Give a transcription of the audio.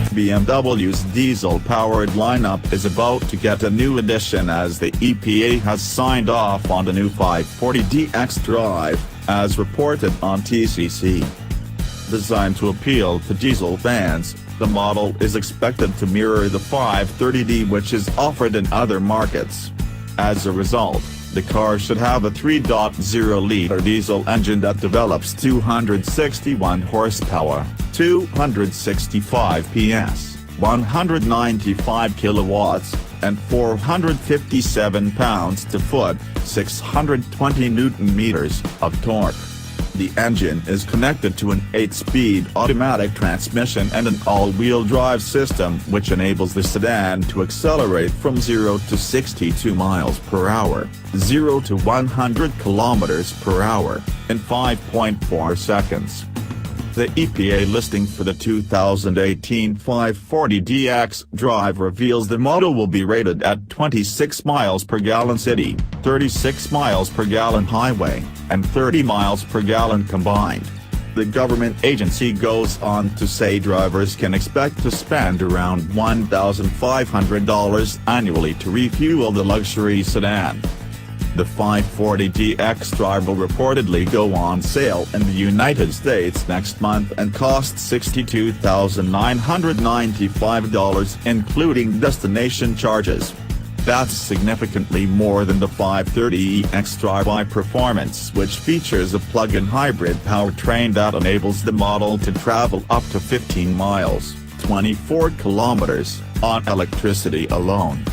BMW's diesel-powered lineup is about to get a new edition as the EPA has signed off on the new 540d xDrive, as reported on TCC. Designed to appeal to diesel fans, the model is expected to mirror the 530d which is offered in other markets. As a result, the car should have a 3.0-liter diesel engine that develops 261 horsepower, 265 PS, 195 kilowatts, and 457 pounds-to-foot, 620 Newton-meters, of torque. The engine is connected to an 8-speed automatic transmission and an all-wheel drive system which enables the sedan to accelerate from 0 to 62 miles per hour, 0 to 100 kilometers per hour, in 5.4 seconds. The EPA listing for the 2018 540d xDrive reveals the model will be rated at 26 miles per gallon city, 36 miles per gallon highway, and 30 miles per gallon combined. The government agency goes on to say drivers can expect to spend around $1,500 annually to refuel the luxury sedan. The 540d xDrive will reportedly go on sale in the United States next month and cost $62,995 including destination charges. That's significantly more than the 530e xDrive performance, which features a plug-in hybrid powertrain that enables the model to travel up to 15 miles, 24 kilometers, on electricity alone.